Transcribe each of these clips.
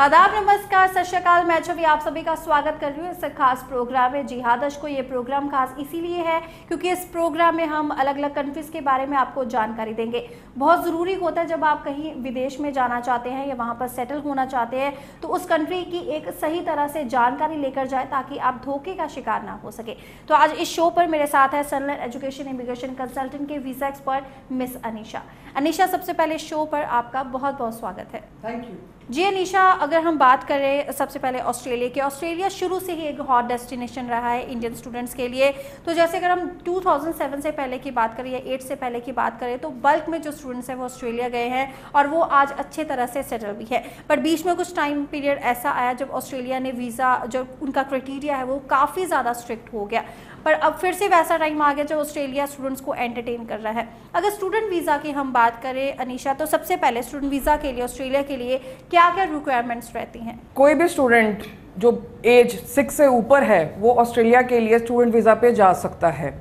आदाब, नमस्कार, सत श्री अकाल। मैं छवि आप सभी का स्वागत कर रही हूँ इस खास प्रोग्राम में। जी हाँ दर्शकों, ये प्रोग्राम खास इसीलिए है क्योंकि इस प्रोग्राम में हम अलग अलग कंट्रीज़ के बारे में आपको जानकारी देंगे। बहुत ज़रूरी होता है जब आप कहीं विदेश में जाना चाहते हैं या वहाँ पर सेटल होना चाहते हैं तो उस कंट्री की एक सही तरह से जानकारी लेकर जाए ताकि आप धोखे का शिकार ना हो सके। तो आज इस शो पर मेरे साथ है सनलाइट एजुकेशन इमिग्रेशन कंसल्टेंट के visa expert miss Anisha. Anisha, सबसे पहले शो पर आपका बहुत बहुत स्वागत है। थैंक यू जी अनीशा, अगर हम बात करें सबसे पहले ऑस्ट्रेलिया की, ऑस्ट्रेलिया शुरू से ही एक हॉट डेस्टिनेशन रहा है इंडियन स्टूडेंट्स के लिए। तो जैसे अगर हम 2007 से पहले की बात करें या 8 से पहले की बात करें तो बल्क में जो स्टूडेंट्स हैं वो ऑस्ट्रेलिया गए हैं और वो आज अच्छे तरह से सेटल भी है। पर बीच में कुछ टाइम पीरियड ऐसा आया जब ऑस्ट्रेलिया ने वीज़ा, जो उनका क्राइटेरिया है वो काफ़ी ज़्यादा स्ट्रिक्ट हो गया। पर अब फिर से वैसा टाइम आ गया जब ऑस्ट्रेलिया स्टूडेंट्स को एंटरटेन कर रहा है। अगर स्टूडेंट वीज़ा की हम बात करें अनीशा, तो सबसे पहले स्टूडेंट वीज़ा के लिए ऑस्ट्रेलिया के लिए क्या क्या रिक्वायरमेंट्स रहती हैं? कोई भी स्टूडेंट जो एज 6 से ऊपर है वो ऑस्ट्रेलिया के लिए स्टूडेंट वीज़ा पे जा सकता है।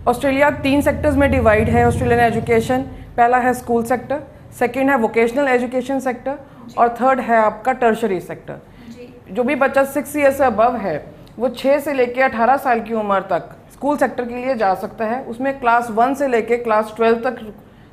ऑस्ट्रेलिया 3 सेक्टर्स में डिवाइड है ऑस्ट्रेलियन एजुकेशन। पहला है स्कूल सेक्टर, सेकंड है वोकेशनल एजुकेशन सेक्टर और थर्ड है आपका टर्शरी सेक्टर। जो भी बच्चा 6 ईयर से अबव है वो 6 से लेकर 18 साल की उम्र तक स्कूल सेक्टर के लिए जा सकता है। उसमें क्लास 1 से लेकर क्लास 12 तक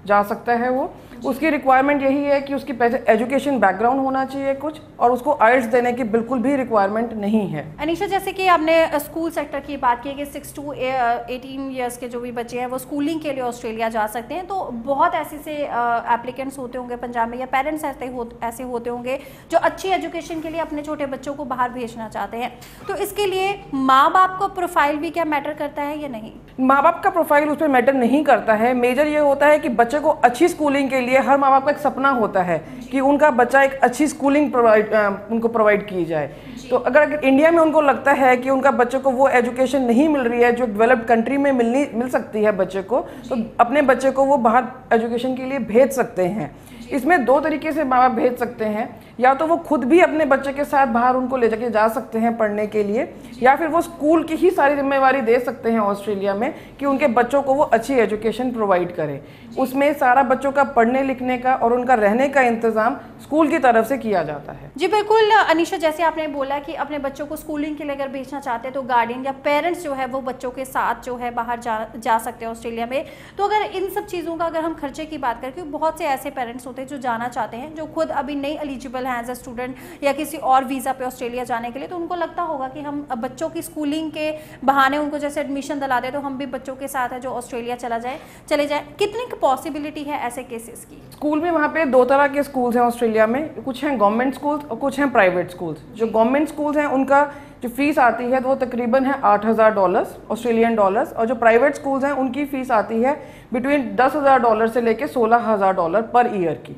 जा सकता है वो। उसकी रिक्वायरमेंट यही है कि उसकी पहले एजुकेशन बैकग्राउंड होना चाहिए कुछ, और उसको आइल्स देने की बिल्कुल भी रिक्वायरमेंट नहीं है। अनीशा, जैसे कि आपने स्कूल सेक्टर की बात की कि 6 to 18 ईयर्स के जो भी बच्चे हैं वो स्कूलिंग के लिए ऑस्ट्रेलिया जा सकते हैं। तो बहुत ऐसे से एप्लीकेंट्स होते होंगे पंजाब में या पेरेंट्स ऐसे होते होंगे जो अच्छी एजुकेशन के लिए अपने छोटे बच्चों को बाहर भेजना चाहते हैं। तो इसके लिए माँ बाप का प्रोफाइल भी क्या मैटर करता है या नहीं? माँ बाप का प्रोफाइल उस पर मैटर नहीं करता है। मेजर ये होता है कि बच्चे को अच्छी स्कूलिंग के लिए हर माँ बाप का एक सपना होता है कि उनका बच्चा एक अच्छी स्कूलिंग उनको प्रोवाइड की जाए। तो अगर इंडिया में उनको लगता है कि उनका बच्चे को वो एजुकेशन नहीं मिल रही है जो डेवलप्ड कंट्री में मिल सकती है बच्चे को, तो अपने बच्चे को वो बाहर एजुकेशन के लिए भेज सकते हैं। इसमें 2 तरीके से माँ बाप भेज सकते हैं, या तो वो खुद भी अपने बच्चे के साथ बाहर उनको ले जाके जा सकते हैं पढ़ने के लिए, या फिर वो स्कूल की ही सारी जिम्मेवारी दे सकते हैं ऑस्ट्रेलिया में कि उनके बच्चों को वो अच्छी एजुकेशन प्रोवाइड करें। उसमें सारा बच्चों का पढ़ने लिखने का और उनका रहने का इंतजाम स्कूल की तरफ से किया जाता है। जी बिल्कुल अनीशा, जैसे आपने बोला कि अपने बच्चों को स्कूलिंग के लिए अगर भेजना चाहते हैं तो गार्डियन या पेरेंट्स जो है वो बच्चों के साथ जो है बाहर जा सकते हैं ऑस्ट्रेलिया में। तो अगर इन सब चीज़ों का अगर हम खर्चे की बात करें, क्योंकि बहुत से ऐसे पेरेंट्स होते हैं जो जाना चाहते हैं जो खुद अभी नहीं एलिजिबल हैं एज अ स्टूडेंट या किसी और वीज़ा पे ऑस्ट्रेलिया जाने के लिए, तो उनको लगता होगा कि हम बच्चों की स्कूलिंग के बहाने उनको जैसे एडमिशन दिला दे तो हम भी बच्चों के साथ है जो ऑस्ट्रेलिया चले जाए। कितनी पॉसिबिलिटी है ऐसे केसेस की? स्कूल में वहाँ पे 2 तरह के स्कूल्स हैं ऑस्ट्रेलिया में। कुछ हैं गवर्नमेंट स्कूल्स और कुछ हैं प्राइवेट स्कूल्स। जो गवर्नमेंट स्कूल्स हैं उनका जो फीस आती है वो तकरीबन है $8,000 ऑस्ट्रेलियन डॉलर्स, और जो प्राइवेट स्कूल्स हैं उनकी फीस आती है बिटवीन $10,000 से लेके $16,000 पर ईयर की।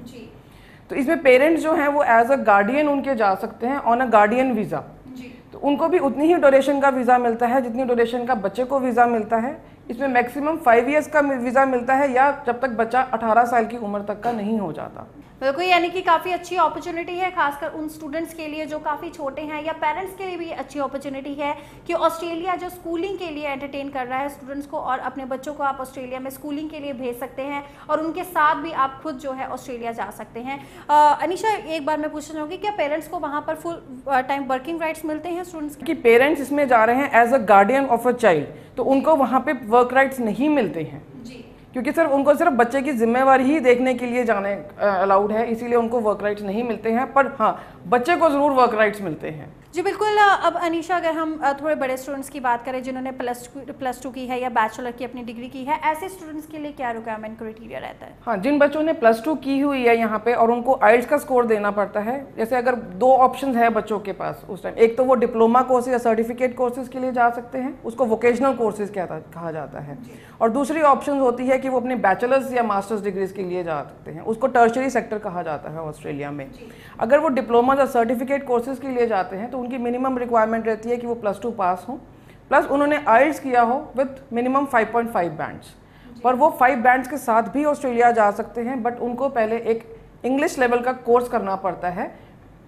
तो इसमें पेरेंट्स जो हैं वो एज अ गार्डियन उनके जा सकते हैं ऑन अ गार्डियन वीज़ा। तो उनको भी उतनी ही ड्यूरेशन का वीज़ा मिलता है जितनी ड्यूरेशन का बच्चे को वीज़ा मिलता है। इसमें मैक्सिमम 5 ईयर्स का वीज़ा मिलता है, या जब तक बच्चा 18 साल की उम्र तक का नहीं हो जाता। बिल्कुल, यानी कि काफ़ी अच्छी अपॉर्चुनिटी है खासकर उन स्टूडेंट्स के लिए जो काफ़ी छोटे हैं, या पेरेंट्स के लिए भी अच्छी अपॉर्चुनिटी है कि ऑस्ट्रेलिया जो स्कूलिंग के लिए एंटरटेन कर रहा है स्टूडेंट्स को, और अपने बच्चों को आप ऑस्ट्रेलिया में स्कूलिंग के लिए भेज सकते हैं और उनके साथ भी आप खुद जो है ऑस्ट्रेलिया जा सकते हैं। अनीशा, एक बार मैं पूछना चाहूँगी, क्या पेरेंट्स को वहाँ पर फुल टाइम वर्किंग राइट्स मिलते हैं स्टूडेंट्स कि पेरेंट्स इसमें जा रहे हैं as a guardian of a child, तो उनको वहाँ पे वर्क राइट्स नहीं मिलते हैं क्योंकि सर उनको सिर्फ बच्चे की जिम्मेवारी ही देखने के लिए जाने अलाउड है, इसीलिए उनको वर्क राइट्स नहीं मिलते हैं। पर हाँ, बच्चे को ज़रूर वर्क राइट्स मिलते हैं। जी बिल्कुल। अब अनीशा, अगर हम थोड़े बड़े स्टूडेंट्स की बात करें जिन्होंने प्लस टू की है या बैचलर की अपनी डिग्री की है, ऐसे स्टूडेंट्स के लिए क्या रिक्वायरमेंट क्राइटेरिया रहता है? हाँ, जिन बच्चों ने +2 की हुई है यहाँ पे और उनको आइल्स का स्कोर देना पड़ता है, जैसे अगर 2 ऑप्शंस है बच्चों के पास उस टाइम, एक तो वो डिप्लोमा कोर्सेज या सर्टिफिकेट कोर्सेज के लिए जा सकते हैं, उसको वोकेशनल कोर्सेज कहा जाता है, और दूसरी ऑप्शन होती है कि वो अपने बैचलर्स या मास्टर्स डिग्रीज के लिए जा सकते हैं, उसको टर्शरी सेक्टर कहा जाता है ऑस्ट्रेलिया में। अगर वो डिप्लोमा या सर्टिफिकेट कोर्सेज के लिए जाते हैं तो उनकी मिनिमम रिक्वायरमेंट रहती है कि वो +2 पास हो, प्लस उन्होंने आइल्स किया हो विथ मिनिमम 5.5 बैंड्स। पर वो 5 बैंड्स के साथ भी ऑस्ट्रेलिया जा सकते हैं, बट उनको पहले एक इंग्लिश लेवल का कोर्स करना पड़ता है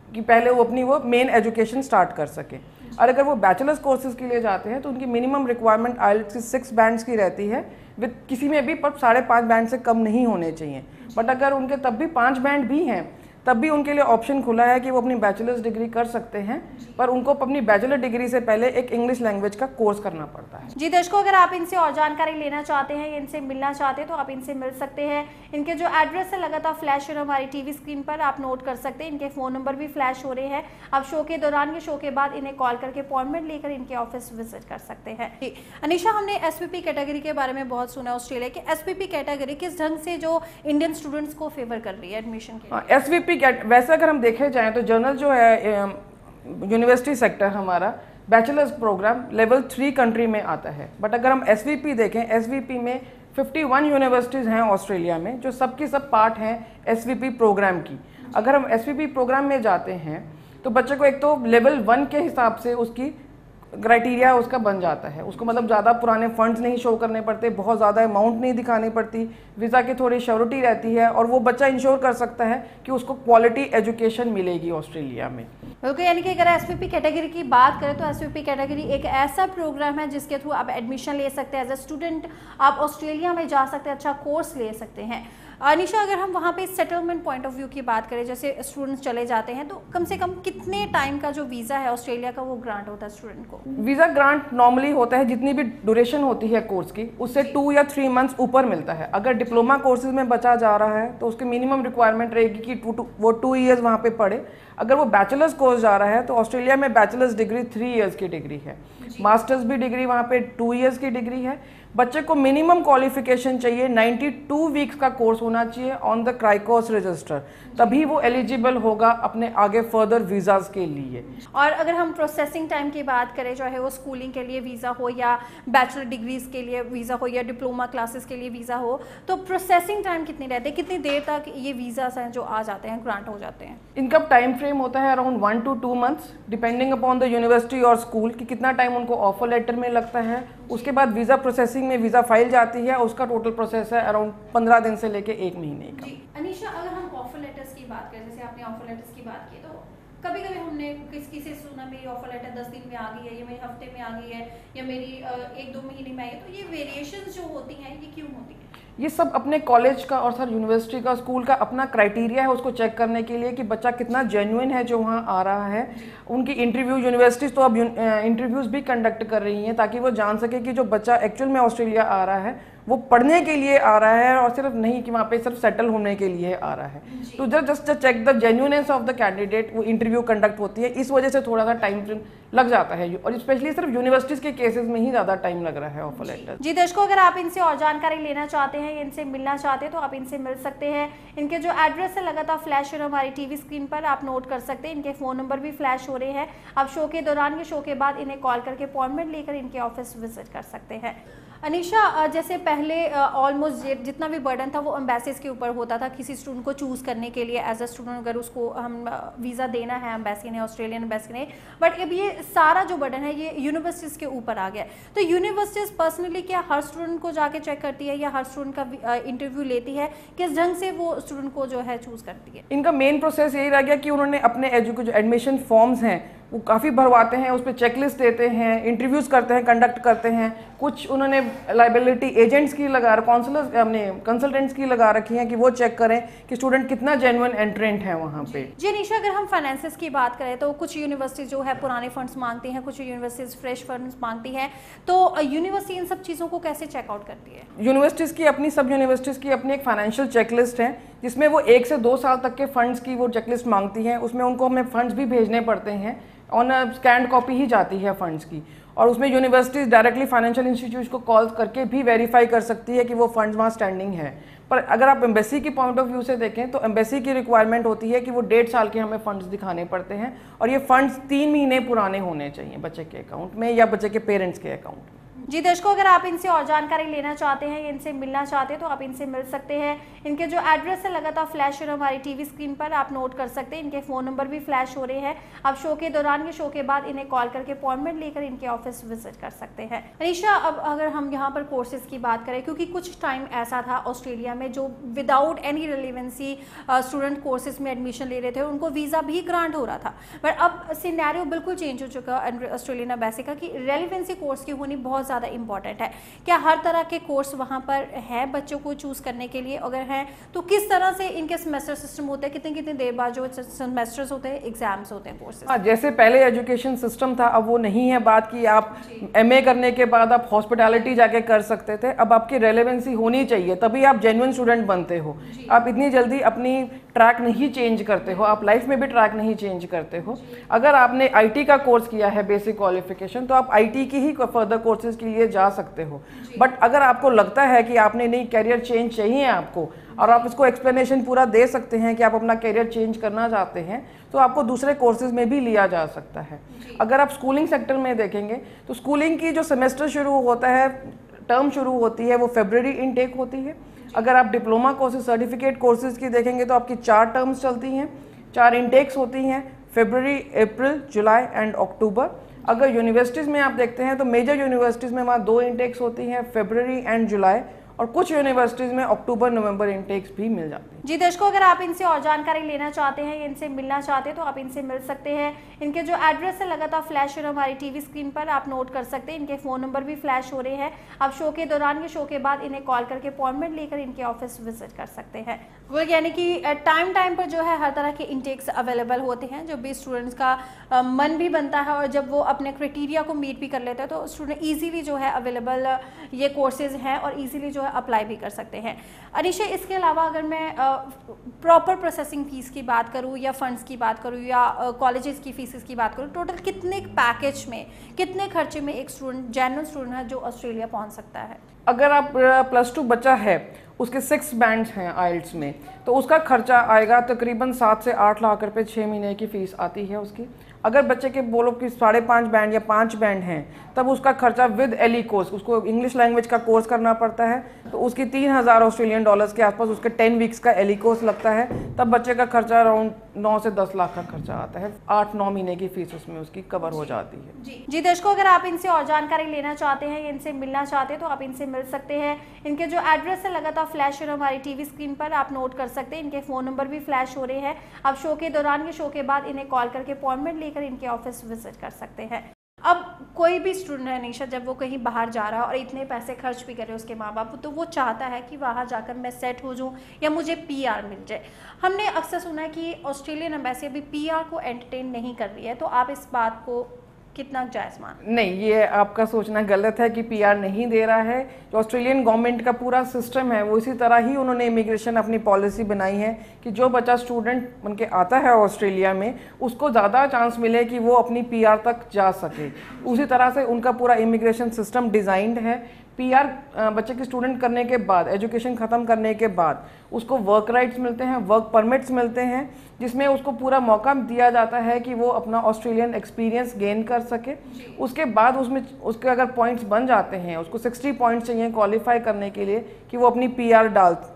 कि पहले वो अपनी मेन एजुकेशन स्टार्ट कर सके। और अगर वो बैचलर्स कोर्सेज के लिए जाते हैं तो उनकी मिनिमम रिक्वायरमेंट आइल्स की 6 बैंड्स की रहती है, विद किसी में भी पर 5.5 बैंड से कम नहीं होने चाहिए। बट अगर उनके तब भी 5 बैंड भी हैं तब भी उनके लिए ऑप्शन खुला है कि वो अपनी बैचलर्स डिग्री कर सकते हैं, पर उनको अपनी बैचलर डिग्री से पहले एक इंग्लिश लैंग्वेज का कोर्स करना पड़ता है। जी दर्शकों, अगर आप इनसे और जानकारी लेना चाहते हैं, इनसे मिलना चाहते हैं तो आप इनसे मिल सकते हैं। इनके जो एड्रेस है लगातार फ्लैश हो रहा है हमारी टीवी स्क्रीन पर, आप नोट कर सकते हैं। इनके फ़ोन नंबर भी फ्लैश हो रहे हैं। आप शो के दौरान या शो के बाद इन्हें कॉल करके अपॉइंटमेंट लेकर इनके ऑफिस विजिट कर सकते हैं। अनीशा, हमने एसपीपी कैटेगरी के बारे में बहुत सुना। ऑस्ट्रेलिया की एसपीपी कैटेगरी किस ढंग से जो इंडियन स्टूडेंट्स को फेवर कर रही है एडमिशन के लिए? एसवीपी वैसे अगर हम देखे जाएं तो जनरल जो है यूनिवर्सिटी सेक्टर हमारा बैचलर्स प्रोग्राम लेवल 3 कंट्री में आता है। बट अगर हम एसवीपी देखें, एसवीपी में 51 यूनिवर्सिटीज़ हैं ऑस्ट्रेलिया में, जो सबकी सब पार्ट हैं एसवीपी प्रोग्राम की। अगर हम एसवीपी प्रोग्राम में जाते हैं तो बच्चे को एक तो लेवल 1 के हिसाब से उसकी क्राइटेरिया उसका बन जाता है। उसको मतलब ज़्यादा पुराने फंड्स नहीं शो करने पड़ते, बहुत ज़्यादा अमाउंट नहीं दिखानी पड़ती, वीज़ा की थोड़ी श्योरिटी रहती है और वो बच्चा इंश्योर कर सकता है कि उसको क्वालिटी एजुकेशन मिलेगी ऑस्ट्रेलिया में। बिल्कुल, यानी कि अगर एसपीपी कैटेगरी की बात करें तो एसपीपी कैटेगरी एक ऐसा प्रोग्राम है जिसके थ्रू आप एडमिशन ले सकते हैं। एज ए स्टूडेंट आप ऑस्ट्रेलिया में जा सकते हैं, अच्छा कोर्स ले सकते हैं। अनीशा, अगर हम वहाँ पे सेटलमेंट पॉइंट ऑफ व्यू की बात करें, जैसे स्टूडेंट्स चले जाते हैं तो कम से कम कितने टाइम का जो वीज़ा है ऑस्ट्रेलिया का वो ग्रांट होता है स्टूडेंट को? वीज़ा ग्रांट नॉर्मली होता है जितनी भी ड्यूरेशन होती है कोर्स की, उससे 2 या 3 मंथ्स ऊपर मिलता है। अगर डिप्लोमा कोर्सेज में बचा जा रहा है तो उसकी मिनिमम रिक्वायरमेंट रहेगी कि वो 2 ईयर्स वहाँ पे पढ़े। अगर वो बैचलर्स कोर्स जा रहा है तो ऑस्ट्रेलिया में बैचलर्स डिग्री 3 ईयर्स की डिग्री है, मास्टर्स भी डिग्री वहाँ पे 2 ईयर्स की डिग्री है। बच्चे को मिनिमम क्वालिफिकेशन चाहिए, 92 वीक्स का कोर्स होना चाहिए ऑन द क्राइकोस रजिस्टर, तभी वो एलिजिबल होगा अपने आगे फर्दर वीज़ाज के लिए। और अगर हम प्रोसेसिंग टाइम की बात करें, चाहे वो स्कूलिंग के लिए वीज़ा हो या बैचलर डिग्रीज के लिए वीज़ा हो या डिप्लोमा क्लासेस के लिए वीज़ा हो, तो प्रोसेसिंग टाइम कितनी रहती है? कितनी देर तक ये वीज़ास हैं जो आ जाते हैं, ग्रांट हो जाते हैं? इनका टाइम फ्रेम होता है around 1 to 2 months, depending upon the university और स्कूल कि कितना टाइम उनको ऑफर लेटर में लगता है। उसके बाद वीज़ा प्रोसेसिंग में वीज़ा फाइल जाती है, उसका टोटल प्रोसेस है अराउंड 15 दिन से लेके 1 महीने का। जी अनीशा, अगर हम ऑफर लेटर्स की बात करें, जैसे आपने ऑफर लेटर्स की बात की, तो कभी कभी हमने किसी से सुना मेरी ऑफर लेटर 10 दिन में आ गई है या मेरे हफ्ते में आ गई है या मेरी 1-2 महीने में आई है, तो ये वेरिएशंस जो होती हैं ये क्यों होती है? ये सब अपने कॉलेज का और सर यूनिवर्सिटी का स्कूल का अपना क्राइटेरिया है उसको चेक करने के लिए कि बच्चा कितना जेन्युइन है जो वहाँ आ रहा है। उनकी इंटरव्यू यूनिवर्सिटीज़ तो अब इंटरव्यूज़ भी कंडक्ट कर रही हैं ताकि वो जान सके कि जो बच्चा एक्चुअल में ऑस्ट्रेलिया आ रहा है वो पढ़ने के लिए आ रहा है और सिर्फ नहीं कि वहाँ पे सिर्फ सेटल होने के लिए आ रहा है। तो just check the genuineness of the candidate, वो इंटरव्यू कंडक्ट होती है, इस वजह से थोड़ा सा टाइम लग जाता है और स्पेशली सिर्फ यूनिवर्सिटीज़ के केसेस में ही ज़्यादा टाइम लग रहा है ऑफर लेटर। जी दर्शकों, अगर आप इनसे और जानकारी लेना चाहते हैं, इनसे मिलना चाहते हैं तो आप इनसे मिल सकते हैं। इनके जो एड्रेस है लगातार फ्लैश हो रहा है हमारी टीवी स्क्रीन पर, आप नोट कर सकते हैं। इनके फ़ोन नंबर भी फ्लैश हो रहे हैं। आप शो के दौरान या शो के बाद इन्हें कॉल करके अपॉइंटमेंट लेकर इनके ऑफिस विजिट कर सकते हैं। अनीशा, जैसे पहले ऑलमोस्ट जितना भी बर्डन था वो एम्बेसीज के ऊपर होता था किसी स्टूडेंट को चूज़ करने के लिए एज अ स्टूडेंट, अगर उसको हम वीज़ा देना है एम्बेसी ने, ऑस्ट्रेलियन एम्बेसी ने, बट अब ये सारा जो बर्डन है ये यूनिवर्सिटीज़ के ऊपर आ गया। तो यूनिवर्सिटीज़ पर्सनली क्या हर स्टूडेंट को जाके चेक करती है या हर स्टूडेंट का इंटरव्यू लेती है? किस ढंग से वो स्टूडेंट को जो है चूज़ करती है? इनका मेन प्रोसेस यही रह गया कि उन्होंने अपने जो एडमिशन फॉर्म्स हैं वो काफ़ी भरवाते हैं, उस पर चेकलिस्ट देते हैं, इंटरव्यूज़ करते हैं, कंडक्ट करते हैं। कुछ उन्होंने लाइबिलिटी एजेंट्स की लगा अपने कंसल्टेंट्स की लगा रखी हैं कि वो चेक करें कि स्टूडेंट कितना जेन्युइन एंट्रेंट है वहाँ पे। जी अनीशा, अगर हम फाइनेंसेस की बात करें तो कुछ यूनिवर्सिटी जो है पुराने फंड्स मांगती हैं, कुछ यूनिवर्सिटीज फ्रेश फंड्स मांगती हैं, तो यूनिवर्सिटी इन सब चीज़ों को कैसे चेकआउट करती है? यूनिवर्सिटीज़ की अपनी, सब यूनिवर्सिटीज़ की अपनी एक फाइनेंशियल चेकलिस्ट है जिसमें वो 1 से 2 साल तक के फंड्स की वो चेकलिस्ट मांगती हैं। उसमें उनको हमें फंड्स भी भेजने पड़ते हैं, ऑन स्कैंड कॉपी ही जाती है फंड्स की, और उसमें यूनिवर्सिटीज़ डायरेक्टली फाइनेंशियल इंस्टीट्यूट को कॉल करके भी वेरीफाई कर सकती है कि वो फंड्स वहाँ स्टैंडिंग है। पर अगर आप एम्बेसी की पॉइंट ऑफ व्यू से देखें तो एम्बेसी की रिक्वायरमेंट होती है कि वो 1.5 साल के हमें फंड्स दिखाने पड़ते हैं और ये फंड्स 3 महीने पुराने होने चाहिए बच्चे के अकाउंट में या बच्चे के पेरेंट्स के अकाउंट में। जी दर्शकों, अगर आप इनसे और जानकारी लेना चाहते हैं, इनसे मिलना चाहते हैं तो आप इनसे मिल सकते हैं। इनके जो एड्रेस है लगातार फ्लैश हो रहा है हमारी टीवी स्क्रीन पर, आप नोट कर सकते हैं। इनके फ़ोन नंबर भी फ्लैश हो रहे हैं। आप शो के दौरान या शो के बाद इन्हें कॉल करके अपॉइंटमेंट लेकर इनके ऑफिस विजिट कर सकते हैं। अनीशा, अब अगर हम यहाँ पर कोर्सेज की बात करें, क्योंकि कुछ टाइम ऐसा था ऑस्ट्रेलिया में जो without any relevancy student courses में एडमिशन ले रहे थे, उनको वीज़ा भी ग्रांट हो रहा था, बट अब सिनेरियो बिल्कुल चेंज हो चुका है ऑस्ट्रेलियन एम्बेसी का कि रेलिवेंसी कोर्स की होनी बहुत ज़्यादा ज़्यादा इंपॉर्टेंट है? क्या हर तरह के कोर्स वहाँ पर है बच्चों को चूज़ करने के लिए? अगर हैं तो किस तरह से इनके सेमेस्टर सिस्टम होते हैं, कितनी कितनी देर बाद जो सेमेस्टर्स होते हैं, एग्जाम्स होते हैं कोर्सेज? हाँ, जैसे पहले एजुकेशन सिस्टम था, अब वो नहीं है बात की आप MA करने के बाद आप हॉस्पिटैलिटी जाके कर सकते थे। अब आपकी रेलेवेंसी होनी चाहिए, तभी आप जेन्युइन स्टूडेंट बनते हो। आप इतनी जल्दी अपनी ट्रैक नहीं चेंज करते हो, आप लाइफ में भी ट्रैक नहीं चेंज करते हो। अगर आपने IT का कोर्स किया है बेसिक क्वालिफिकेशन, तो आप IT की ही फर्दर कोर्सेज के लिए जा सकते हो। बट अगर आपको लगता है कि आपने नहीं कैरियर चेंज चाहिए आपको, और आप इसको एक्सप्लेनेशन पूरा दे सकते हैं कि आप अपना कैरियर चेंज करना चाहते हैं, तो आपको दूसरे कोर्सेज में भी लिया जा सकता है। अगर आप स्कूलिंग सेक्टर में देखेंगे तो स्कूलिंग की जो सेमेस्टर शुरू होता है, टर्म शुरू होती है, वो फरवरी इनटेक होती है। अगर आप डिप्लोमा कोर्सेज, सर्टिफिकेट कोर्सेज की देखेंगे तो आपकी 4 टर्म्स चलती हैं, 4 इनटेक्स होती हैं, फरवरी, अप्रैल, जुलाई एंड अक्टूबर। अगर यूनिवर्सिटीज़ में आप देखते हैं तो मेजर यूनिवर्सिटीज़ में वहाँ 2 इनटेक्स होती हैं, फरवरी एंड जुलाई, और कुछ यूनिवर्सिटीज़ में अक्टूबर नवंबर इनटेक्स भी मिल जाते हैं। जी दर्शकों, अगर आप इनसे और जानकारी लेना चाहते हैं, इनसे मिलना चाहते हैं, तो आप इनसे मिल सकते हैं। इनके जो एड्रेस है लगातार फ्लैश हो रहा है हमारी टीवी स्क्रीन पर, आप नोट कर सकते हैं। इनके फ़ोन नंबर भी फ्लैश हो रहे हैं। आप शो के दौरान या शो के बाद इन्हें कॉल करके अपॉइंटमेंट लेकर इनके ऑफिस विजिट कर सकते हैं। वो यानी कि टाइम पर जो है हर तरह के इनटेक्स अवेलेबल होते हैं, जो भी स्टूडेंट्स का मन भी बनता है, और जब वो अपने क्राइटेरिया को मीट भी कर लेते हैं तो स्टूडेंट ईजिली जो है अवेलेबल ये कोर्सेज हैं और ईजिली जो है अप्लाई भी कर सकते हैं। अनिशा, इसके अलावा अगर मैं प्रॉपर प्रोसेसिंग फीस की बात करूं या फंड्स की बात करूं या कॉलेजेस की फीसेस की बात करूं, टोटल कितने पैकेज में, कितने खर्चे में एक स्टूडेंट, जेन्युइन स्टूडेंट है जो ऑस्ट्रेलिया पहुंच सकता है? अगर आप +2 बच्चा है, उसके 6 बैंड्स हैं आइल्ट्स में, तो उसका खर्चा आएगा तकरीबन 7 से 8 लाख रुपए 6 महीने की फ़ीस आती है उसकी। अगर बच्चे के बोलो कि 5.5 बैंड या 5 बैंड हैं, तब उसका खर्चा विद LE कोर्स, उसको इंग्लिश लैंग्वेज का कोर्स करना पड़ता है, तो उसकी 3,000 ऑस्ट्रेलियन डॉलर्स के आसपास उसके 10 वीक्स का LE कोर्स लगता है। तब बच्चे का खर्चा अराउंड 9 से 10 लाख का खर्चा आता है। 8-9 महीने की फीस उसमें उसकी कवर हो जाती है। जी दर्शकों, अगर आप इनसे और जानकारी लेना चाहते हैं या इनसे मिलना चाहते हैं तो आप इनसे मिल सकते हैं। इनके जो एड्रेस है लगातार फ्लैश हो रहा है हमारी टीवी स्क्रीन पर, आप नोट कर सकते हैं। इनके फ़ोन नंबर भी फ्लैश हो रहे हैं। आप शो के दौरान या शो के बाद इन्हें कॉल करके अपॉइंटमेंट लेकर इनके ऑफिस विजिट कर सकते हैं। अब कोई भी स्टूडेंट है निशा, जब वो कहीं बाहर जा रहा है और इतने पैसे खर्च भी करे उसके माँ बाप, तो वो चाहता है कि वहाँ जाकर मैं सेट हो जाऊँ या मुझे PR मिल जाए। हमने अक्सर सुना है कि ऑस्ट्रेलियन एम्बेसी अभी PR को एंटरटेन नहीं कर रही है, तो आप इस बात को कितना जायज़ मान? नहीं, ये आपका सोचना गलत है कि PR नहीं दे रहा है। जो ऑस्ट्रेलियन गवर्नमेंट का पूरा सिस्टम है वो इसी तरह ही उन्होंने इमिग्रेशन अपनी पॉलिसी बनाई है कि जो बच्चा स्टूडेंट बन के आता है ऑस्ट्रेलिया में, उसको ज़्यादा चांस मिले कि वो अपनी PR तक जा सके। उसी तरह से उनका पूरा इमिग्रेशन सिस्टम डिज़ाइंड है। PR बच्चे की स्टूडेंट करने के बाद, एजुकेशन ख़त्म करने के बाद उसको वर्क राइट्स मिलते हैं, वर्क परमिट्स मिलते हैं, जिसमें उसको पूरा मौका दिया जाता है कि वो अपना ऑस्ट्रेलियन एक्सपीरियंस गेन कर सके। उसके बाद उसमें उसके अगर पॉइंट्स बन जाते हैं, उसको 60 पॉइंट्स चाहिए क्वालिफाई करने के लिए कि वो अपनी PR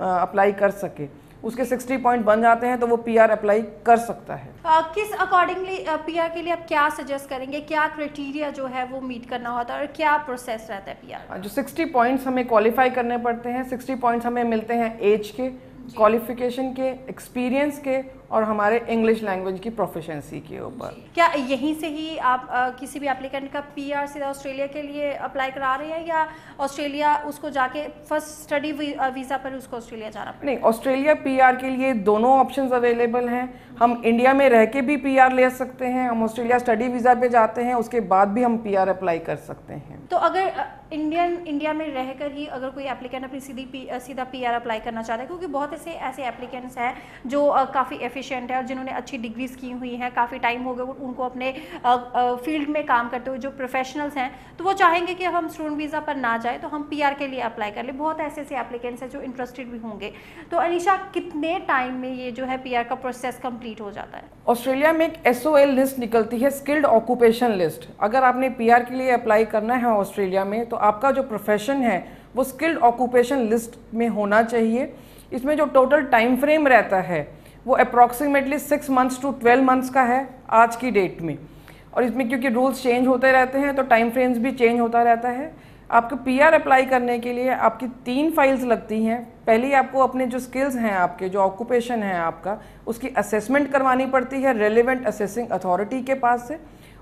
अप्लाई कर सके। उसके 60 पॉइंट बन जाते हैं तो वो PR अप्लाई कर सकता है। किस अकॉर्डिंगली PR के लिए आप क्या सजेस्ट करेंगे? क्या क्राइटेरिया जो है वो मीट करना होता है और क्या प्रोसेस रहता है PR? जो 60 पॉइंट्स हमें क्वालिफाई करने पड़ते हैं, 60 पॉइंट्स हमें मिलते हैं एज के, क्वालिफिकेशन के, एक्सपीरियंस के और हमारे इंग्लिश लैंग्वेज की प्रोफिशिएंसी के ऊपर। क्या यहीं से ही आप किसी भी एप्लीकेंट का PR सीधा ऑस्ट्रेलिया के लिए अप्लाई करा रहे हैं या ऑस्ट्रेलिया उसको जाके फर्स्ट स्टडी वीज़ा पर उसको ऑस्ट्रेलिया जाना पड़ेगा? नहीं, ऑस्ट्रेलिया PR के लिए दोनों ऑप्शंस अवेलेबल हैं। हम इंडिया में रह के भी PR ले सकते हैं, हम ऑस्ट्रेलिया स्टडी वीज़ा पे जाते हैं, उसके बाद भी हम PR अप्लाई कर सकते हैं। तो अगर इंडिया में रहकर ही अगर कोई एप्लीकेंट अपनी सीधा PR अप्लाई करना चाहता है, क्योंकि बहुत ऐसे एप्लीकेंट्स हैं जो काफ़ी एफिशिएंट है और जिन्होंने अच्छी डिग्रीज की हुई हैं, काफ़ी टाइम हो गया उनको अपने फील्ड में काम करते हुए, जो प्रोफेशनल्स हैं, तो वो चाहेंगे कि हम स्टूडेंट वीज़ा पर ना जाए तो हम PR के लिए अप्लाई कर ले। बहुत ऐसे एप्लीकेंट्स हैं जो इंटरेस्टेड भी होंगे। तो अनिशा, कितने टाइम में ये जो है PR का प्रोसेस कंप्लीट हो जाता है? ऑस्ट्रेलिया में एक SOL लिस्ट निकलती है, स्किल्ड ऑक्यूपेशन लिस्ट। अगर आपने PR के लिए अप्लाई करना है ऑस्ट्रेलिया में तो आपका जो प्रोफेशन है वो स्किल्ड ऑक्यूपेशन लिस्ट में होना चाहिए। इसमें जो टोटल टाइम फ्रेम रहता है वो अप्रॉक्सीमेटली 6 मंथ्स टू 12 मंथ्स का है आज की डेट में। और इसमें क्योंकि रूल्स चेंज होते रहते हैं तो टाइम फ्रेम्स भी चेंज होता रहता है। आपको PR अप्लाई करने के लिए आपकी 3 फाइल्स लगती हैं। पहली आपको अपने जो स्किल्स हैं, आपके जो ऑक्यूपेशन है आपका, उसकी असेसमेंट करवानी पड़ती है रेलिवेंट असेसिंग अथॉरिटी के पास से।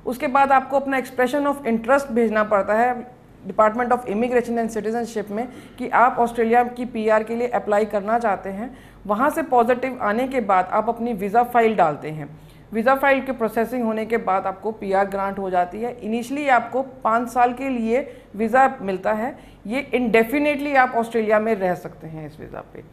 उसके बाद आपको अपना एक्सप्रेशन ऑफ इंटरेस्ट भेजना पड़ता है department of immigration and citizenship में कि आप ऑस्ट्रेलिया की पीआर के लिए अप्लाई करना चाहते हैं। वहाँ से पॉजिटिव आने के बाद आप अपनी वीज़ा फाइल डालते हैं। वीज़ा फाइल के प्रोसेसिंग होने के बाद आपको पीआर ग्रांट हो जाती है। इनिशियली आपको 5 साल के लिए वीज़ा मिलता है। ये इंडेफिनेटली आप ऑस्ट्रेलिया में रह सकते हैं इस वीज़ा पे।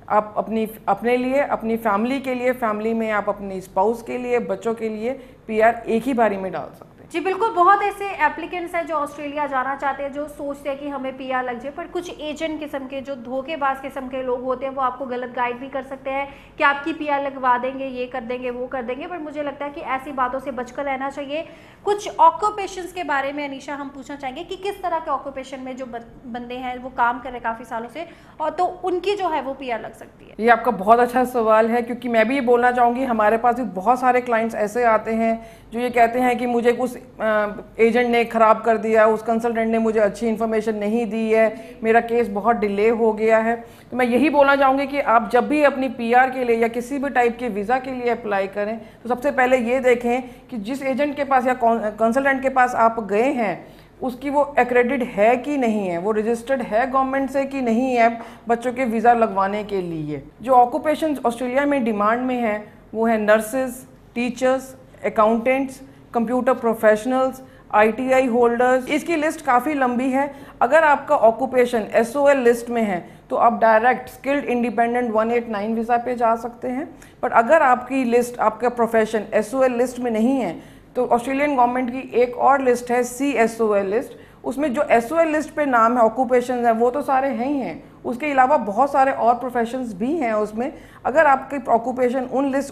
आप अपने लिए, अपनी फैमिली के लिए, फैमिली में आप अपने स्पाउस के लिए, बच्चों के लिए पीआर एक ही बारी में डाल सकते हैं। जी बिल्कुल, बहुत ऐसे एप्लीकेंट्स हैं जो ऑस्ट्रेलिया जाना चाहते हैं, जो सोचते हैं कि हमें पीआर लग जाए, पर कुछ एजेंट किस्म के, जो धोखेबाज किस्म के लोग होते हैं, वो आपको गलत गाइड भी कर सकते हैं कि आपकी पीआर लगवा देंगे, ये कर देंगे, वो कर देंगे। पर मुझे लगता है कि ऐसी बातों से बचकर रहना चाहिए। कुछ ऑक्यूपेशंस के बारे में अनीशा हम पूछना चाहेंगे कि किस तरह के ऑक्यूपेशन में जो बंदे हैं वो काम कर रहे हैं काफ़ी सालों से, और तो उनकी जो है वो पीआर लग सकती है। ये आपका बहुत अच्छा सवाल है, क्योंकि मैं भी ये बोलना चाहूँगी, हमारे पास भी बहुत सारे क्लाइंट्स ऐसे आते हैं जो ये कहते हैं कि मुझे कुछ एजेंट ने ख़राब कर दिया, उस कंसल्टेंट ने मुझे अच्छी इन्फॉर्मेशन नहीं दी है, मेरा केस बहुत डिले हो गया है। तो मैं यही बोलना चाहूँगी कि आप जब भी अपनी पीआर के लिए या किसी भी टाइप के वीज़ा के लिए अप्लाई करें तो सबसे पहले ये देखें कि जिस एजेंट के पास या कंसल्टेंट के पास आप गए हैं उसकी वो एक्रेडिट है कि नहीं है, वो रजिस्टर्ड है गवर्नमेंट से कि नहीं है बच्चों के वीज़ा लगवाने के लिए। जो ऑक्यूपेशन ऑस्ट्रेलिया में डिमांड में है वो है nurses, teachers, accountants, computer professionals, ITI holders. इसकी लिस्ट काफ़ी लंबी है। अगर आपका ऑक्यूपेशन SOL लिस्ट में है तो आप डायरेक्ट स्किल्ड इंडिपेंडेंट 189 वीज़ा पे जा सकते हैं। बट अगर आपकी लिस्ट, आपका प्रोफेशन SOL लिस्ट में नहीं है तो ऑस्ट्रेलियन गवर्नमेंट की एक और लिस्ट है CSOL लिस्ट। उसमें जो SOL लिस्ट पे नाम है, ऑक्यूपेशन है, वो तो सारे हैं ही हैं, उसके अलावा बहुत सारे और प्रोफेशंस भी हैं उसमें। अगर आपकी ऑक्यूपेशन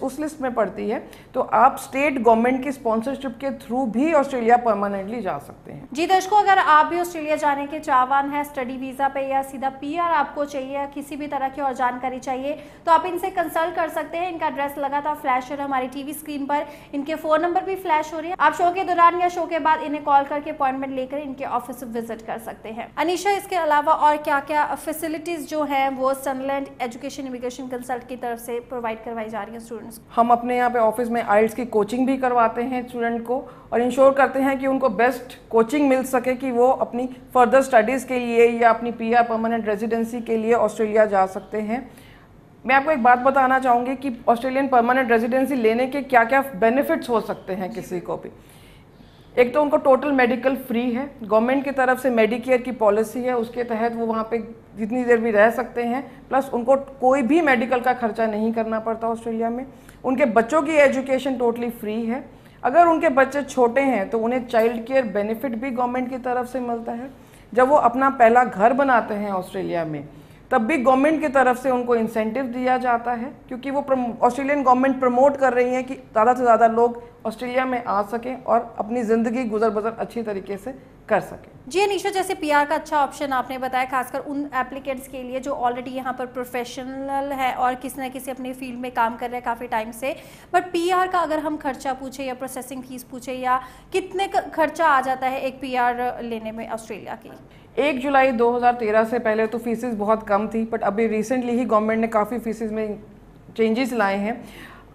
उस लिस्ट में पड़ती है तो आप स्टेट गवर्नमेंट की स्पॉन्सरशिप के थ्रू भी ऑस्ट्रेलिया परमानेंटली जा सकते हैं। जी दर्शकों, अगर आप भी ऑस्ट्रेलिया जाने के चाहवान हैं, स्टडी वीज़ा पे या सीधा पीआर आपको चाहिए या किसी भी तरह की और जानकारी चाहिए, तो आप इनसे कंसल्ट कर सकते हैं। इनका एड्रेस लगातार फ्लैश हो रहा है हमारी टीवी स्क्रीन पर, इनके फ़ोन नंबर भी फ्लैश हो रही है। आप शो के दौरान या शो के बाद इन्हें कॉल करके अपॉइंटमेंट लेकर इनके ऑफिस विजिट कर सकते हैं। अनीशा, इसके अलावा और क्या क्या फैसिलिटीज़ जो हैं वो सनलैंड एजुकेशन इमिग्रेशन कंसल्ट की तरफ से प्रोवाइड करवाई जा रही है स्टूडेंट्स को? हम अपने यहाँ पे ऑफिस में IELTS की कोचिंग भी करवाते हैं स्टूडेंट को और इंश्योर करते हैं कि उनको बेस्ट कोचिंग मिल सके कि वो अपनी फर्दर स्टडीज़ के लिए या अपनी पीआर परमानेंट रेजिडेंसी के लिए ऑस्ट्रेलिया जा सकते हैं। मैं आपको एक बात बताना चाहूँगी कि ऑस्ट्रेलियन परमानेंट रेजिडेंसी लेने के क्या क्या बेनिफिट्स हो सकते हैं किसी को भी। एक तो उनको टोटल मेडिकल फ्री है, गवर्नमेंट की तरफ से मेडिकेयर की पॉलिसी है, उसके तहत वो वहाँ पे जितनी देर भी रह सकते हैं। प्लस उनको कोई भी मेडिकल का खर्चा नहीं करना पड़ता ऑस्ट्रेलिया में। उनके बच्चों की एजुकेशन टोटली फ्री है। अगर उनके बच्चे छोटे हैं तो उन्हें चाइल्ड केयर बेनिफिट भी गवर्नमेंट की तरफ से मिलता है। जब वो अपना पहला घर बनाते हैं ऑस्ट्रेलिया में तब भी गवर्नमेंट की तरफ से उनको इंसेंटिव दिया जाता है, क्योंकि वो ऑस्ट्रेलियन गवर्नमेंट प्रमोट कर रही है कि ज़्यादा से ज़्यादा लोग ऑस्ट्रेलिया में आ सकें और अपनी ज़िंदगी गुजर बसर अच्छी तरीके से कर सकें। जी अनीशा, जैसे पीआर का अच्छा ऑप्शन आपने बताया, खासकर उन एप्लीकेंट्स के लिए जो ऑलरेडी यहाँ पर प्रोफेशनल है और किसी न किसी अपने फील्ड में काम कर रहे हैं काफ़ी टाइम से। बट पीआर का अगर हम खर्चा पूछे या प्रोसेसिंग फीस पूछे, या कितने खर्चा आ जाता है एक पीआर लेने में ऑस्ट्रेलिया की? 1 जुलाई 2013 से पहले तो फीसेस बहुत कम थी, बट अभी रिसेंटली ही गवर्नमेंट ने काफ़ी फीसेस में चेंजेस लाए हैं।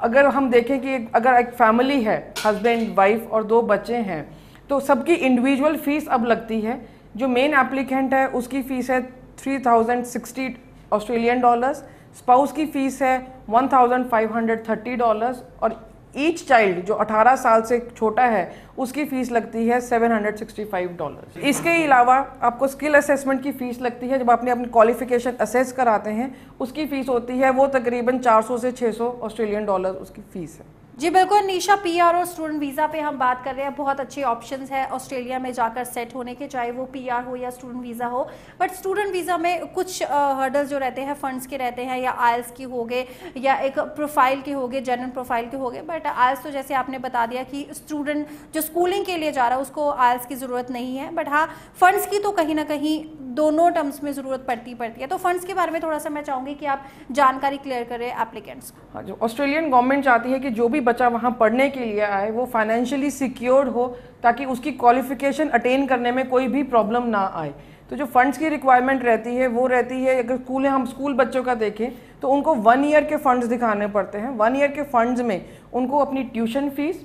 अगर हम देखें कि अगर एक फैमिली है, हस्बैंड, वाइफ और 2 बच्चे हैं, तो सबकी इंडिविजुअल फ़ीस अब लगती है। जो मेन एप्लीकेंट है उसकी फ़ीस है $3060 ऑस्ट्रेलियन डॉलर्स, स्पाउस की फ़ीस है $1530 और ईच चाइल्ड जो 18 साल से छोटा है उसकी फ़ीस लगती है $765। इसके अलावा आपको स्किल असेसमेंट की फ़ीस लगती है। जब आपने अपनी क्वालिफ़िकेशन असेस कराते हैं उसकी फ़ीस होती है, वो तकरीबन 400 से 600 ऑस्ट्रेलियन डॉलर उसकी फ़ीस है। जी बिल्कुल निशा, पीआर और स्टूडेंट वीज़ा पे हम बात कर रहे हैं। बहुत अच्छे ऑप्शंस है ऑस्ट्रेलिया में जाकर सेट होने के, चाहे वो पीआर हो या स्टूडेंट वीज़ा हो। बट स्टूडेंट वीज़ा में कुछ हर्डल्स जो रहते हैं फंड्स के रहते हैं, या आइल्स की हो गए या एक प्रोफाइल के हो गए, जनरल प्रोफाइल के हो गए। बट आइल्स तो जैसे आपने बता दिया कि स्टूडेंट जो स्कूलिंग के लिए जा रहा है उसको आइल्स की ज़रूरत नहीं है। बट हाँ, फंड्स की तो कहीं ना कहीं दोनों टर्म्स में ज़रूरत पड़ती है। तो फंड्स के बारे में थोड़ा सा मैं चाहूँगी कि आप जानकारी क्लियर करें एप्लीकेंट्स को। हाँ, जो ऑस्ट्रेलियन गवर्नमेंट चाहती है कि जो भी बच्चा वहाँ पढ़ने के लिए आए वो फाइनेंशियली सिक्योर्ड हो, ताकि उसकी क्वालिफिकेशन अटेन करने में कोई भी प्रॉब्लम ना आए। तो जो फंड्स की रिक्वायरमेंट रहती है वो रहती है, अगर स्कूल है, हम स्कूल बच्चों का देखें तो उनको 1 ईयर के फंड्स दिखाने पड़ते हैं। 1 ईयर के फंड्स में उनको अपनी tuition fees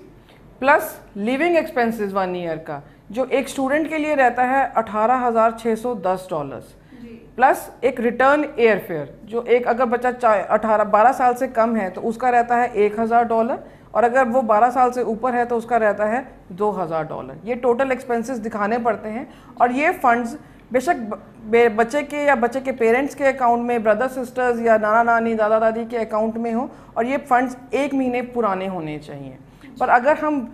plus living expenses 1 year का, जो एक स्टूडेंट के लिए रहता है $18,610 प्लस एक रिटर्न एयर फेयर, जो एक अगर बच्चा 12 साल से कम है तो उसका रहता है $1,000 और अगर वो 12 साल से ऊपर है तो उसका रहता है $2,000। ये टोटल एक्सपेंसेस दिखाने पड़ते हैं और ये फंड्स बेशक बच्चे के या बच्चे के पेरेंट्स के अकाउंट में, ब्रदर सिस्टर्स या नाना नानी दादा दादी के अकाउंट में हो और ये फंड्स 1 महीने पुराने होने चाहिए। पर अगर हम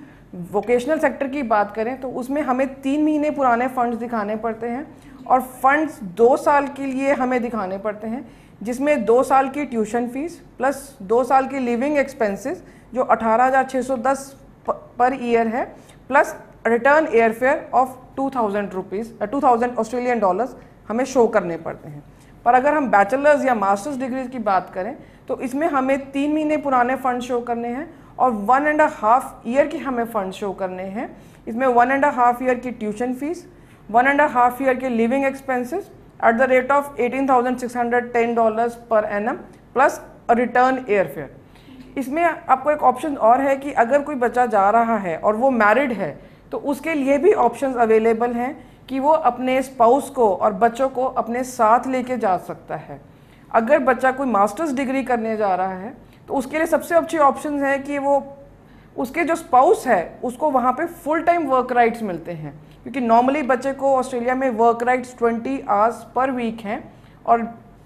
वोकेशनल सेक्टर की बात करें तो उसमें हमें 3 महीने पुराने फंड्स दिखाने पड़ते हैं और फंड्स 2 साल के लिए हमें दिखाने पड़ते हैं, जिसमें 2 साल की ट्यूशन फीस प्लस 2 साल की लिविंग एक्सपेंसेस जो 18,610 पर ईयर है, plus return air fare of 2,000 Australian dollars हमें शो करने पड़ते हैं। पर अगर हम बैचलर्स या मास्टर्स डिग्रीज की बात करें तो इसमें हमें 3 महीने पुराने फंड शो करने हैं और 1.5 ईयर की हमें फंड शो करने हैं। इसमें 1.5 ईयर की ट्यूशन फीस, 1.5 ईयर के living expenses at the rate of $18,610 per annum plus return air fare. इसमें आपको एक ऑप्शन और है कि अगर कोई बच्चा जा रहा है और वो मैरिड है तो उसके लिए भी ऑप्शंस अवेलेबल हैं कि वो अपने स्पाउस को और बच्चों को अपने साथ लेके जा सकता है। अगर बच्चा कोई मास्टर्स डिग्री करने जा रहा है तो उसके लिए सबसे अच्छी ऑप्शन है कि वो उसके जो स्पाउस है उसको वहाँ पे फुल टाइम वर्क राइट्स मिलते हैं, क्योंकि नॉर्मली बच्चे को ऑस्ट्रेलिया में work rights 20 hours per week हैं और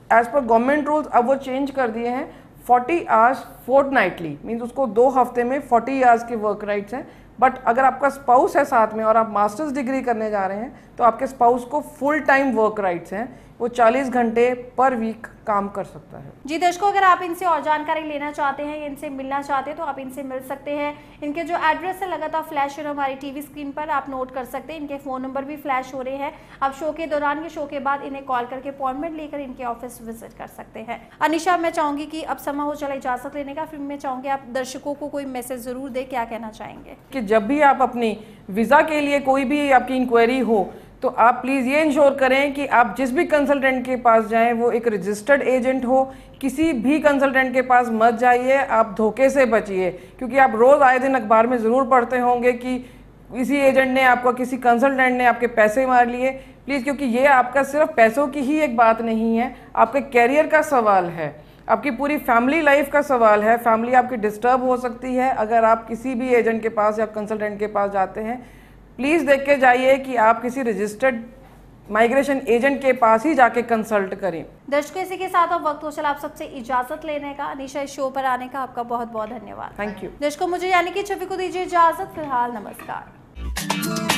एज पर गवर्नमेंट रूल्स अब वो चेंज कर दिए हैं 40 आवर्स फोर्टनाइटली, मीन्स उसको 2 हफ्ते में 40 आवर्स के वर्क राइट्स हैं। बट अगर आपका स्पाउस है साथ में और आप मास्टर्स डिग्री करने जा रहे हैं तो आपके स्पाउस को फुल टाइम वर्क राइट्स हैं, वो 40 घंटे पर वीक काम कर सकता है। जी दर्शकों, अगर आप इनसे और जानकारी लेना चाहते हैं, इनसे मिलना चाहते हैं तो आप इनसे मिल सकते हैं। इनके जो एड्रेस है लगातार फ्लैश हो रहा है हमारी टीवी स्क्रीन पर, आप नोट कर सकते हैं। इनके फ़ोन नंबर भी फ्लैश हो रहे हैं। आप शो के दौरान या शो के बाद इन्हें कॉल करके अपॉइंटमेंट लेकर इनके ऑफिस विजिट कर सकते हैं। अनिशा, मैं चाहूँगी कि अब समय हो चला इजाज़त लेने का, फिर मैं चाहूँगी आप दर्शकों को कोई मैसेज ज़रूर दे, क्या कहना चाहेंगे? कि जब भी आप अपनी वीज़ा के लिए कोई भी आपकी इंक्वायरी हो तो आप प्लीज़ ये इंश्योर करें कि आप जिस भी कंसल्टेंट के पास जाएं वो एक रजिस्टर्ड एजेंट हो। किसी भी कंसल्टेंट के पास मत जाइए, आप धोखे से बचिए, क्योंकि आप रोज़ आए दिन अखबार में ज़रूर पढ़ते होंगे कि किसी एजेंट ने आपको, किसी कंसल्टेंट ने आपके पैसे मार लिए। प्लीज़, क्योंकि ये आपका सिर्फ पैसों की ही एक बात नहीं है, आपके कैरियर का सवाल है, आपकी पूरी फैमिली लाइफ का सवाल है। फैमिली आपकी डिस्टर्ब हो सकती है अगर आप किसी भी एजेंट के पास या कंसल्टेंट के पास जाते हैं। प्लीज़ देख के जाइए कि आप किसी रजिस्टर्ड माइग्रेशन एजेंट के पास ही जाके कंसल्ट करें। दर्शकों, इसी के साथ अब वक्त हो चला आप सबसे इजाजत लेने का। अनिशा, इस शो पर आने का आपका बहुत बहुत धन्यवाद। Thank you. दर्शकों, मुझे यानी कि छवि को दीजिए इजाजत। फिलहाल नमस्कार।